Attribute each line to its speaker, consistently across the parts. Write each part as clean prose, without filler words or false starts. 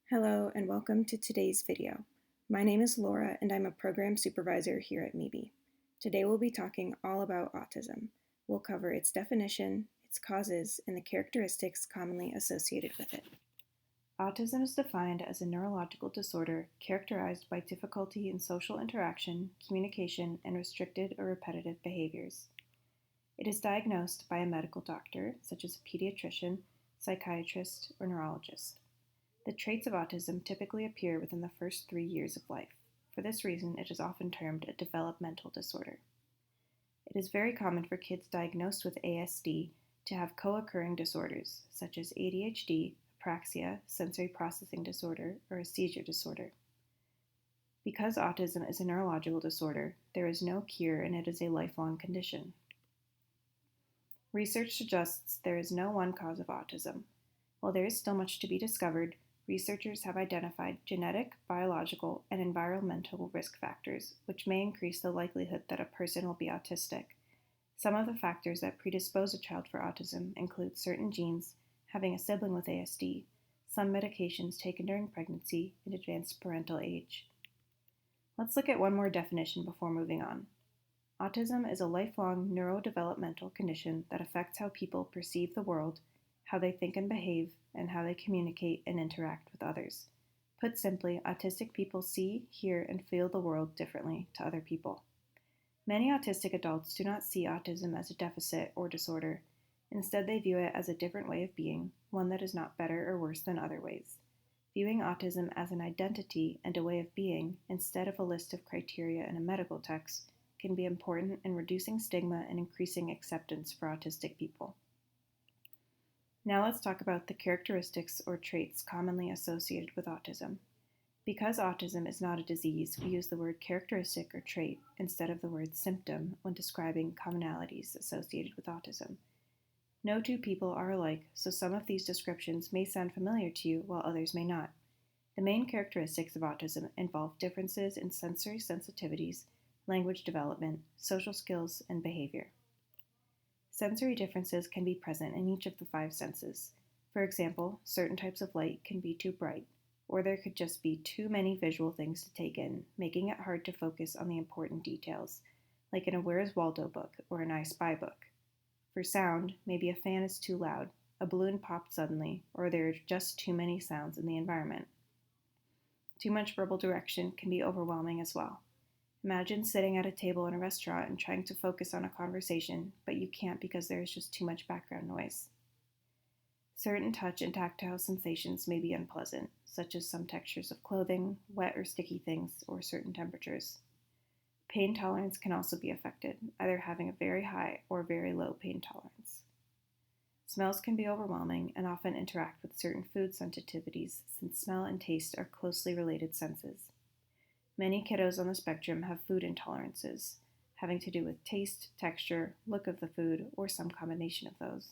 Speaker 1: Hello and welcome to today's video. My name is Laura and I'm a program supervisor here at MeBe. Today we'll be talking all about autism. We'll cover its definition, its causes, and the characteristics commonly associated with it. Autism is defined as a neurological disorder characterized by difficulty in social interaction, communication, and restricted or repetitive behaviors. It is diagnosed by a medical doctor, such as a pediatrician, psychiatrist, or neurologist. The traits of autism typically appear within the first 3 years of life. For this reason, it is often termed a developmental disorder. It is very common for kids diagnosed with ASD to have co-occurring disorders, such as ADHD, apraxia, sensory processing disorder, or a seizure disorder. Because autism is a neurological disorder, there is no cure and it is a lifelong condition. Research suggests there is no one cause of autism. While there is still much to be discovered, researchers have identified genetic, biological, and environmental risk factors, which may increase the likelihood that a person will be autistic. Some of the factors that predispose a child for autism include certain genes, having a sibling with ASD, some medications taken during pregnancy, and advanced parental age. Let's look at one more definition before moving on. Autism is a lifelong neurodevelopmental condition that affects how people perceive the world, how they think and behave, and how they communicate and interact with others. Put simply, autistic people see, hear, and feel the world differently to other people. Many autistic adults do not see autism as a deficit or disorder. Instead, they view it as a different way of being, one that is not better or worse than other ways. Viewing autism as an identity and a way of being, instead of a list of criteria in a medical text, can be important in reducing stigma and increasing acceptance for autistic people. Now let's talk about the characteristics or traits commonly associated with autism. Because autism is not a disease, we use the word characteristic or trait instead of the word symptom when describing commonalities associated with autism. No two people are alike, so some of these descriptions may sound familiar to you while others may not. The main characteristics of autism involve differences in sensory sensitivities, language development, social skills, and behavior. Sensory differences can be present in each of the 5 senses. For example, certain types of light can be too bright, or there could just be too many visual things to take in, making it hard to focus on the important details, like in a Where's Waldo book or an I Spy book. For sound, maybe a fan is too loud, a balloon popped suddenly, or there are just too many sounds in the environment. Too much verbal direction can be overwhelming as well. Imagine sitting at a table in a restaurant and trying to focus on a conversation, but you can't because there is just too much background noise. Certain touch and tactile sensations may be unpleasant, such as some textures of clothing, wet or sticky things, or certain temperatures. Pain tolerance can also be affected, either having a very high or very low pain tolerance. Smells can be overwhelming and often interact with certain food sensitivities, since smell and taste are closely related senses. Many kiddos on the spectrum have food intolerances, having to do with taste, texture, look of the food, or some combination of those.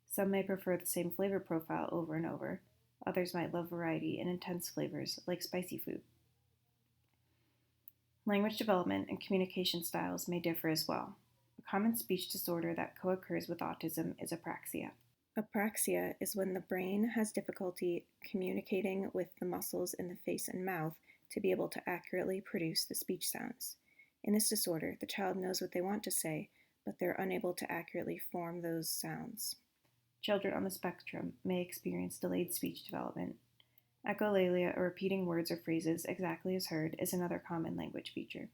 Speaker 1: Some may prefer the same flavor profile over and over. Others might love variety and intense flavors, like spicy food. Language development and communication styles may differ as well. A common speech disorder that co-occurs with autism is apraxia. Apraxia is when the brain has difficulty communicating with the muscles in the face and mouth to be able to accurately produce the speech sounds. In this disorder, the child knows what they want to say, but they're unable to accurately form those sounds. Children on the spectrum may experience delayed speech development. Echolalia, or repeating words or phrases exactly as heard, is another common language feature.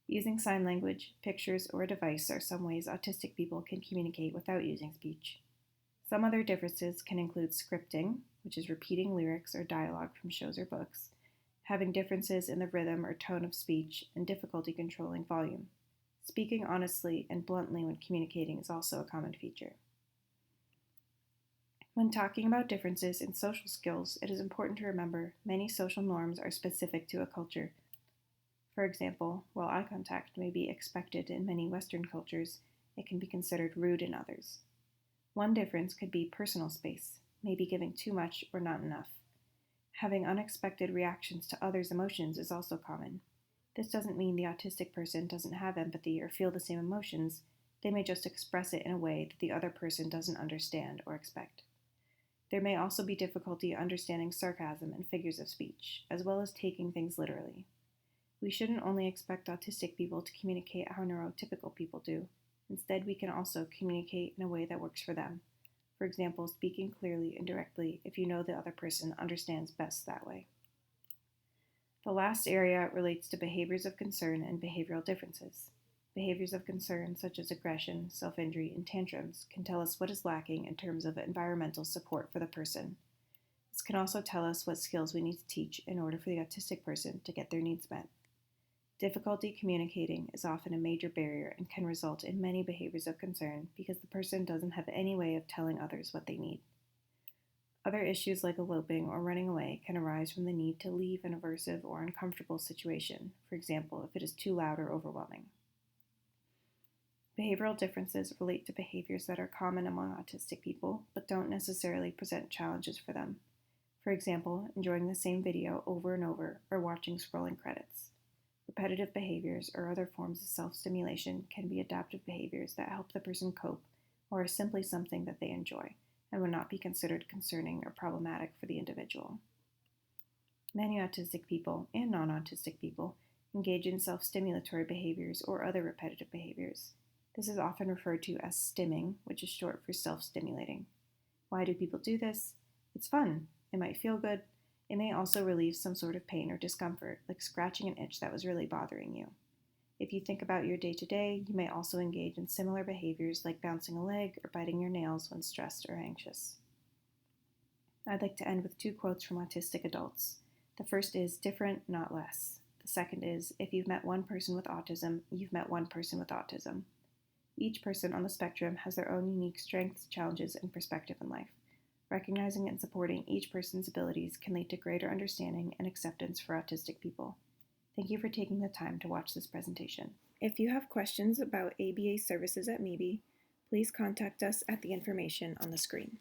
Speaker 1: Using sign language, pictures, or a device are some ways autistic people can communicate without using speech. Some other differences can include scripting, which is repeating lyrics or dialogue from shows or books, having differences in the rhythm or tone of speech, and difficulty controlling volume. Speaking honestly and bluntly when communicating is also a common feature. When talking about differences in social skills, it is important to remember many social norms are specific to a culture. For example, while eye contact may be expected in many Western cultures, it can be considered rude in others. One difference could be personal space, maybe giving too much or not enough. Having unexpected reactions to others' emotions is also common. This doesn't mean the autistic person doesn't have empathy or feel the same emotions. They may just express it in a way that the other person doesn't understand or expect. There may also be difficulty understanding sarcasm and figures of speech, as well as taking things literally. We shouldn't only expect autistic people to communicate how neurotypical people do. Instead, we can also communicate in a way that works for them. For example, speaking clearly and directly if you know the other person understands best that way. The last area relates to behaviors of concern and behavioral differences. Behaviors of concern, such as aggression, self-injury, and tantrums, can tell us what is lacking in terms of environmental support for the person. This can also tell us what skills we need to teach in order for the autistic person to get their needs met. Difficulty communicating is often a major barrier and can result in many behaviors of concern because the person doesn't have any way of telling others what they need. Other issues like eloping or running away can arise from the need to leave an aversive or uncomfortable situation, for example, if it is too loud or overwhelming. Behavioral differences relate to behaviors that are common among autistic people but don't necessarily present challenges for them. For example, enjoying the same video over and over or watching scrolling credits. Repetitive behaviors or other forms of self-stimulation can be adaptive behaviors that help the person cope or are simply something that they enjoy and would not be considered concerning or problematic for the individual. Many autistic people and non-autistic people engage in self-stimulatory behaviors or other repetitive behaviors. This is often referred to as stimming, which is short for self-stimulating. Why do people do this? It's fun. It might feel good. It may also relieve some sort of pain or discomfort, like scratching an itch that was really bothering you. If you think about your day-to-day, you may also engage in similar behaviors like bouncing a leg or biting your nails when stressed or anxious. I'd like to end with 2 quotes from autistic adults. The first is, "Different, not less." The second is, "If you've met one person with autism, you've met one person with autism." Each person on the spectrum has their own unique strengths, challenges, and perspective in life. Recognizing and supporting each person's abilities can lead to greater understanding and acceptance for autistic people. Thank you for taking the time to watch this presentation. If you have questions about ABA services at MeBe, please contact us at the information on the screen.